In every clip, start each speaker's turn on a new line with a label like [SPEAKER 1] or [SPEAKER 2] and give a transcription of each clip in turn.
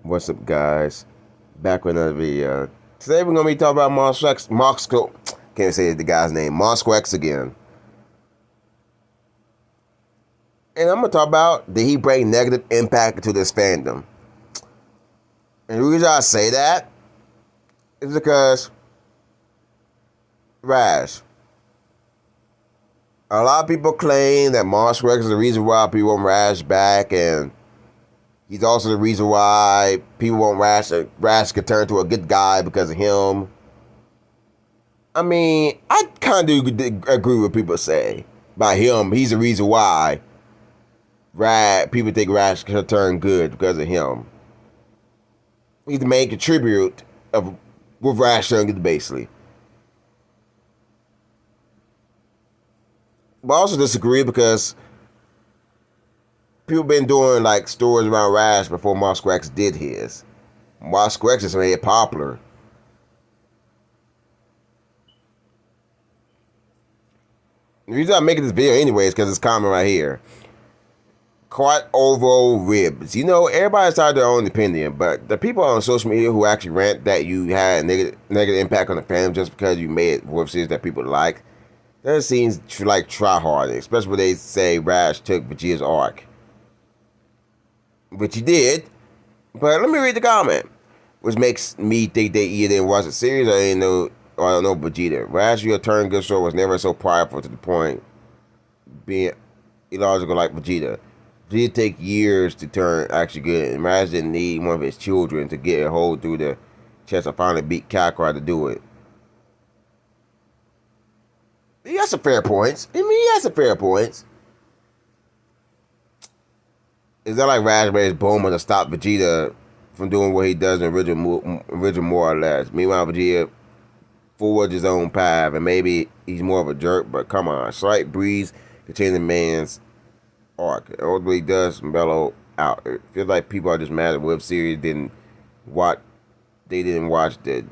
[SPEAKER 1] What's up, guys? Back with another video. Today we're gonna be talking about MasakoX. Can't say the guy's name. MasakoX again. And I'm gonna talk about, did he bring negative impact to this fandom? And the reason I say that is because Rash. A lot of people claim that MasakoX is the reason why people want Rash back, and he's also the reason why people want Rash could turn to a good guy because of him. I mean, I kind of do agree with people say about him. He's the reason why people think Rash could turn good because of him. He's the main contributor with Rash turning good, basically. But I also disagree because people been doing like stories around Rash before MasakoX did his. MasakoX just made it popular. The reason I'm making this video anyway is because it's comment right here. Quite overall ribs. You know, everybody's got their own opinion, but the people on social media who actually rant that you had a negative impact on the fandom just because you made web series that people like, that seems like try hard, especially when they say Rash took Vegeta's arc. Which he did, but let me read the comment, which makes me think they either didn't watch the series or they didn't know, or I don't know Vegeta. Rash, your turn good show was never so prideful to the point being illogical like Vegeta. Vegeta take years to turn actually good, and Rash didn't need one of his children to get a hold through the chest to finally beat Kakarot to do it. He has some fair points. I mean, he has some fair points. It's not like Rash made his Bulma to stop Vegeta from doing what he does in original more or less. Meanwhile, Vegeta forged his own path, and maybe he's more of a jerk, but come on. Slight breeze can change the man's arc. It ultimately does mellow out. It feels like people are just mad at web series didn't watch the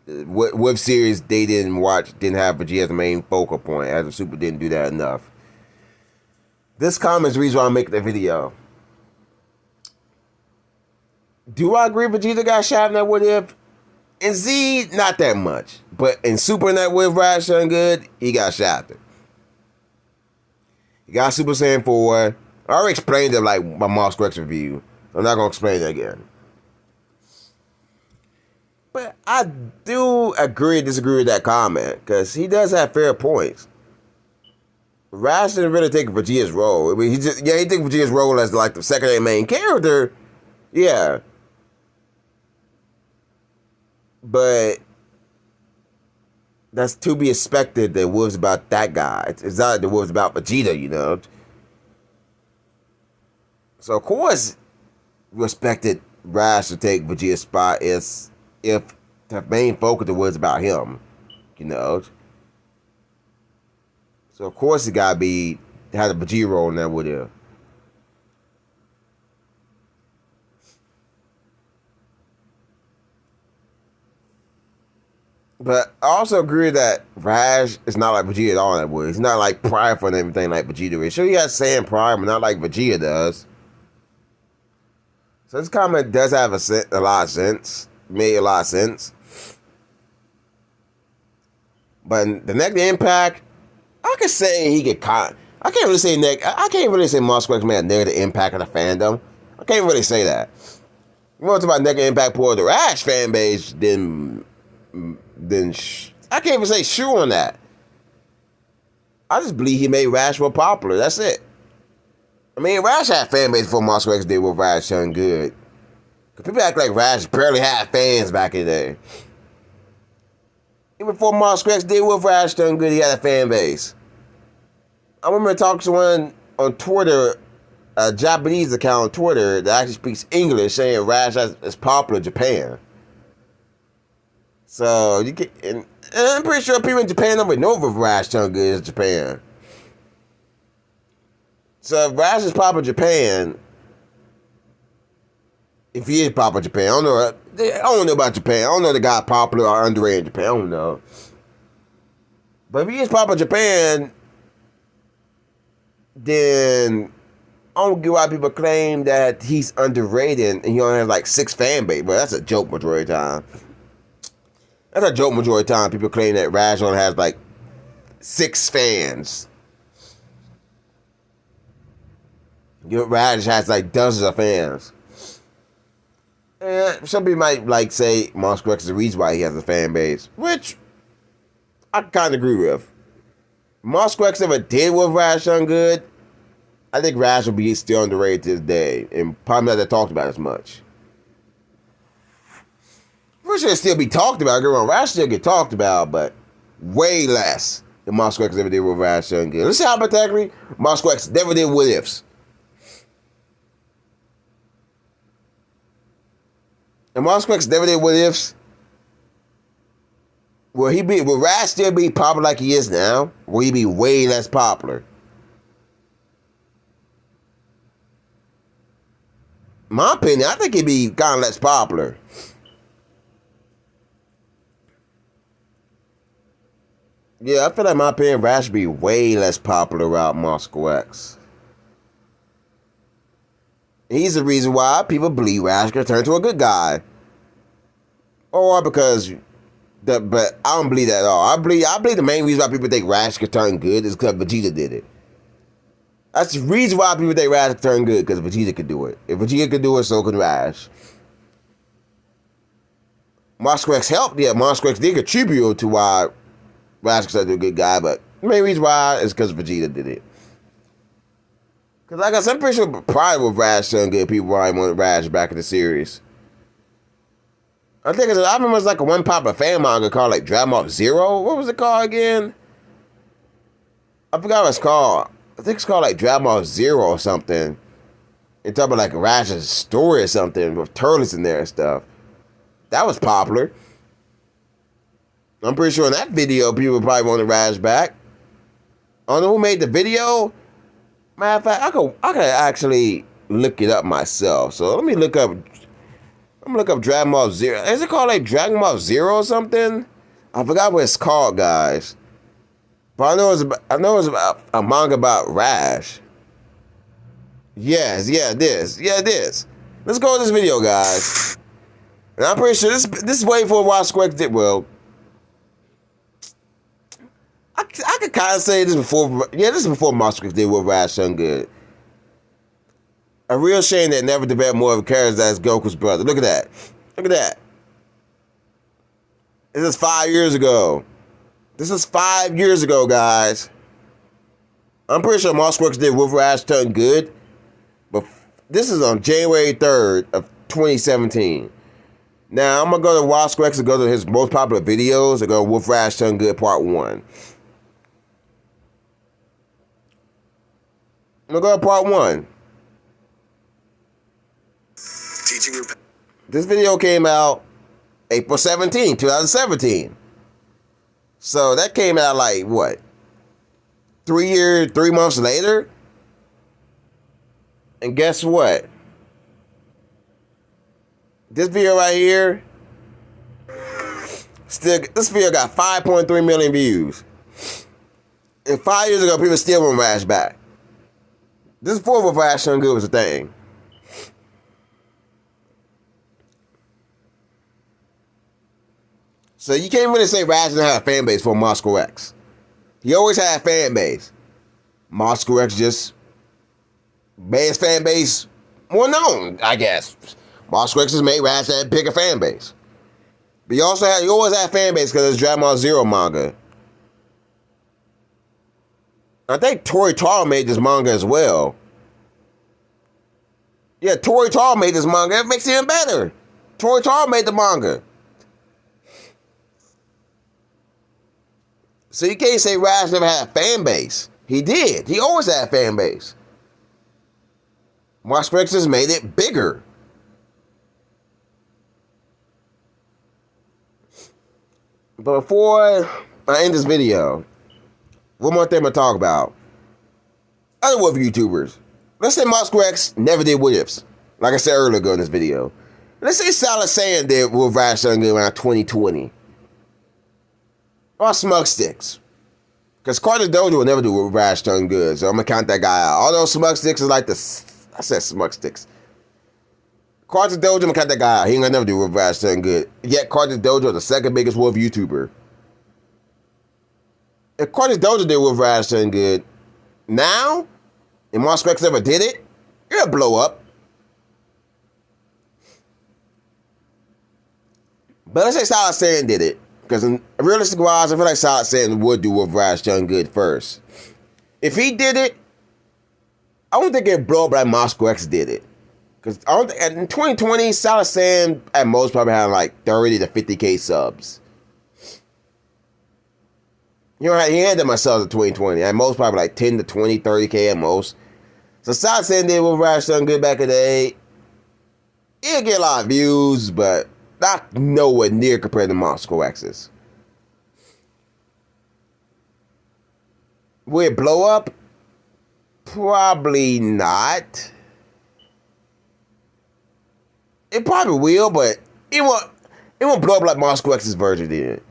[SPEAKER 1] web series they didn't have Vegeta as the main focal point, as the Super didn't do that enough. This comment is the reason why I'm making the video. Do I agree Vegeta got shot in that what if? In Z, not that much. But in Super in that what if Rash done good, he got shafted. He got Super Saiyan 4. I already explained it like my MasakoX review. I'm not going to explain it again. But I do disagree with that comment, because he does have fair points. Rash didn't really take Vegeta's role. I mean, he took Vegeta's role as like the secondary main character. Yeah. But that's to be expected that it was about that guy. It's not that it was about Vegeta, you know. So of course, respected Rash to take Vegeta's spot if the main focus was about him, you know. So of course it gotta be had a Vegeta role in that with him. But I also agree that Rash is not like Vegeta at all in that way. He's not like prideful and everything like Vegeta is. Sure, he has Saiyan pride, but not like Vegeta does. So this comment does have a lot of sense. Made a lot of sense. But the negative impact, I could say he could I can't really say MasakoX made a negative impact on the fandom. I can't really say that. You want to talk about negative impact for the Rash fan base, then I can't even say sure on that. I just believe he made Rash more popular. That's it. I mean, Rash had fan base before MasakoX did with Rash turning good. Cause people act like Rash barely had fans back in the day. Even before MasakoX did with Rash turning good, he had a fan base. I remember talking to someone on Twitter, a Japanese account on Twitter that actually speaks English, saying Rash is popular in Japan. So you can, and I'm pretty sure people in Japan don't even know if Rash turning good in Japan. So if Rash is popular in Japan, if he is popular in Japan, I don't know about Japan. I don't know the guy popular or underrated in Japan. I don't know. But if he is popular in Japan, then I don't get why people claim that he's underrated and he only has like 6 fan base. But that's a joke majority of the time. That's a joke majority of the time. People claim that Rash only has like 6 fans. Rash has like dozens of fans. And some people might like say MasakoX is the reason why he has a fan base, which I kind of agree with. MasakoX never did with Rash done good. I think Rash will be still underrated to this day, and probably not talked about as much. For sure, still be talked about. Get wrong, Rash still get talked about, but way less than MasakoX ever did with Rash done good. Let's see how hypothetically MasakoX never did what ifs. And MasakoX never did what ifs. Will Rash still be popular like he is now? Will he be way less popular? In my opinion, I think he'd be kind of less popular. Yeah, I feel like, in my opinion, Rash would be way less popular without MasakoX. He's the reason why people believe Rash can turn to a good guy. Or because... But I don't believe that at all. I believe the main reason why people think Rash could turn good is because Vegeta did it. That's the reason why people think Rash could turn good, because Vegeta could do it. If Vegeta could do it, so could Rash. MasakoX helped, yeah. MasakoX did contribute to why Rash could turn to a good guy, but the main reason why is because Vegeta did it. Because like I said, I'm pretty sure prior with Rash turning good, people probably wanted Rash back in the series. I remember it was like a one popular fan manga called like Dragon Ball Zero. What was it called again? I forgot what it's called. I think it's called like Dragon Ball Zero or something. It's talking about like Rash's story or something with turtles in there and stuff. That was popular. I'm pretty sure in that video people probably wanted Rash back. I don't know who made the video. Matter of fact, I could actually look it up myself. So let me look up. I'm gonna look up Dragon Ball Zero. Is it called like Dragon Ball Zero or something? I forgot what it's called, guys. But I know it's about a manga about Rash. Yes, yeah, it is. Let's go with this video, guys. And I'm pretty sure this is way before MasakoX did well. I could kind of say this before. Yeah, this is before MasakoX did what Rash done good. A real shame that never developed more of a character as Goku's brother. Look at that. Look at that. This is 5 years ago. This is 5 years ago, guys. I'm pretty sure MasakoX did Wolf Rash Turn Good. But this is on January 3rd of 2017. Now, I'm going to go to MasakoX and go to his most popular videos and go to Wolf Rash Turn Good Part 1. I'm going to go to Part 1. This video came out April 17, 2017. So that came out like what? 3 months later? And guess what? This video right here, this video got 5.3 million views. And 5 years ago, people still want Rash back. This is before Rash Done Good was a thing. So you can't really say Rash didn't have a fan base for MasakoX. He always had a fan base. MasakoX just made his fan base more known, I guess. MasakoX just made Rash have a bigger fan base. But he always had a fan base because it's Dragon Ball Zero manga. I think Tori Taro made this manga as well. Yeah, Tori Taro made this manga. It makes it even better. Tori Taro made the manga. So you can't say Rash never had a fan base. He did. He always had a fan base. MasakoX just made it bigger. But before I end this video, one more thing I'm going to talk about. Other Wolf YouTubers. Let's say MasakoX never did what ifs. Like I said earlier in this video. Let's say Solid Saiyan did Wolf Rash Done Good around 2020. Or SmugSticks. Because Carter Dojo will never do Wolf Rash Done Good. So I'm going to count that guy out. Although SmugSticks is like the I said SmugSticks. Carter Dojo, I'm gonna cut that guy out. He ain't gonna never do Wolf Rash something good. Yet Carter Dojo, the second biggest Wolf YouTuber. If Carter Dojo did Wolf Rash something good, now, if MasakoX ever did it, it'll blow up. But let's say Solid Saiyan did it. Because realistic wise, I feel like Solid Saiyan would do Wolf Rash something good first. If he did it, I don't think it'd blow up like MasakoX did it. Because I don't think, in 2020, Solid Saiyan at most probably had like 30 to 50K subs. You know, he had them myself in 2020. At most, probably like 10 to 20, 30K at most. So Solid Saiyan did Wolf Rash something good back in the day. He'll get a lot of views, but not nowhere near compared to MasakoX's. Will it blow up? Probably not. It probably will, but it won't blow up like MasakoX's version did.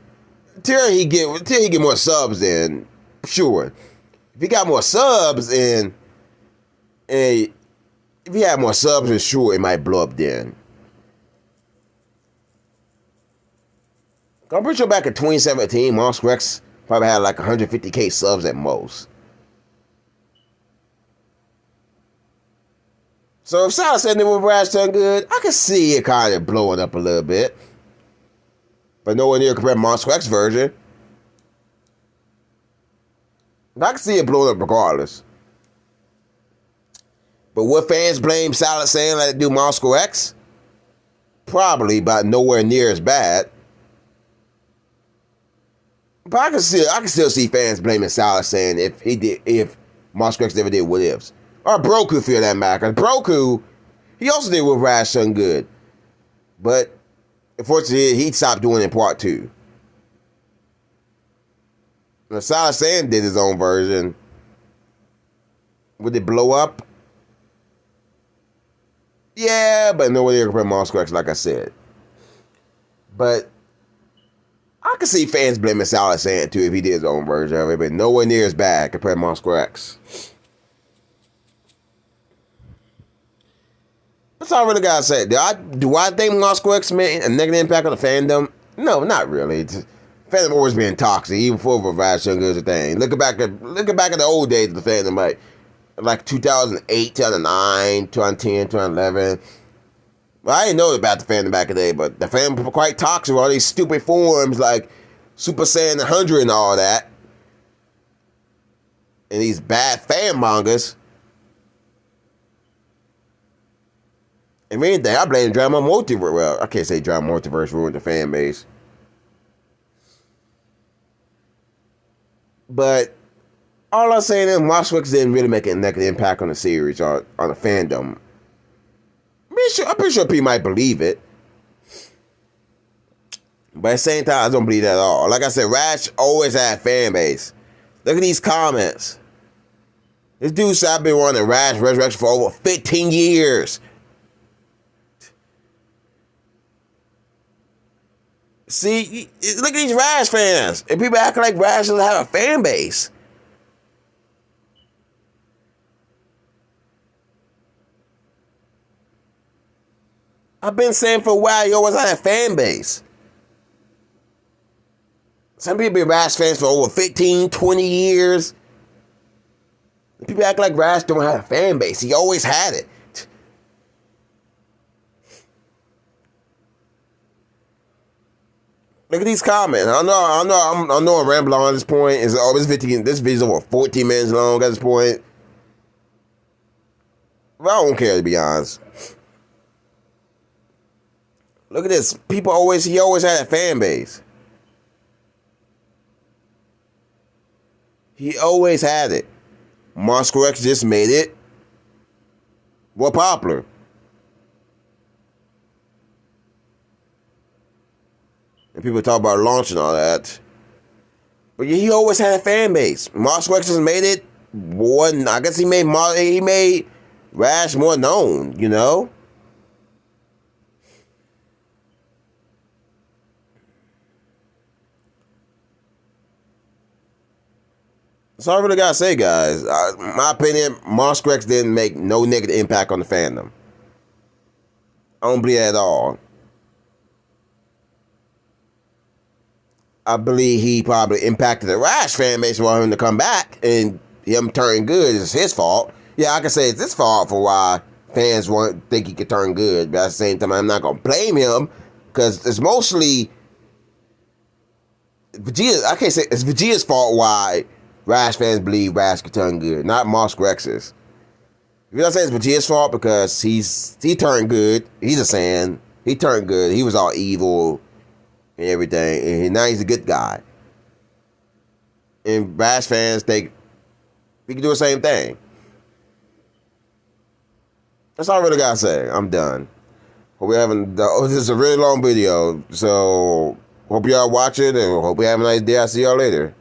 [SPEAKER 1] Till he get more subs, then sure. If he got more subs, and if he had more subs, then sure it might blow up then. I'm pretty sure back in 2017, MasakoX probably had like 150K subs at most. So if Solid Saiyan did Wolf Rash done good, I can see it kind of blowing up a little bit. But nowhere near compared to MasakoX version. But I can see it blowing up regardless. But would fans blame Solid Saiyan like they do MasakoX? Probably, but nowhere near as bad. But I can still see fans blaming Solid Saiyan if MasakoX never did what ifs. Or Broku for that matter. Broku, he also did Wolf Rash something good. But unfortunately, he stopped doing it in part 2. Now, Solid Saiyan did his own version. Would it blow up? Yeah, but nowhere near compared to MasakoX, like I said. But I can see fans blaming Solid Saiyan too if he did his own version of it, but nowhere near as bad compared to MasakoX. That's all I really gotta say. Do I think MasakoX made a negative impact on the fandom? No, not really. Fandom always been toxic, even before Wolf Rash was a thing. Looking back at the old days of the fandom, like 2008, 2009, 2010, 2011. Well, I didn't know about the fandom back in the day, but the fandom were quite toxic with all these stupid forums like Super Saiyan 100 and all that. And these bad fan mongers. If anything, I blame Drama Multiverse. Well, I can't say Drama Multiverse ruined the fan base. But all I'm saying is MasakoX didn't really make a negative impact on the series or on the fandom. I'm pretty sure people might believe it. But at the same time, I don't believe that at all. Like I said, Rash always had a fan base. Look at these comments. This dude said I've been running Rash Resurrection for over 15 years. See, look at these Rash fans. And people acting like Rash doesn't have a fan base. I've been saying for a while, you always had a fan base. Some people be Rash fans for over 15, 20 years. People act like Rash don't have a fan base. He always had it. Look at these comments. I know I'm rambling on this point. This video's over 14 minutes long at this point. But I don't care, to be honest. Look at this. He always had a fan base. He always had it. MasakoX just made it more popular. And people talk about launch and all that. But he always had a fan base. MasakoX just made it more. I guess he made Rash more known, you know? That's all I really gotta say, guys. My opinion, MasakoX didn't make no negative impact on the fandom. I don't believe that at all. I believe he probably impacted the Rash fan base for him to come back, and him turning good is his fault. Yeah, I can say it's his fault for why fans won't think he could turn good, but at the same time, I'm not gonna blame him because it's mostly Vegeta. I can't say it's Vegeta's fault why Rash fans believe Rash could turn good, not MasakoX's. You know what I'm saying? It's Vegeta's fault because he turned good. He's a Saiyan. He turned good. He was all evil and everything, and now he's a good guy. And Rash fans think we can do the same thing. That's all I really gotta say. I'm done. Hope we having. This is a really long video, so hope y'all watch it, and hope we have a nice day. I'll see y'all later.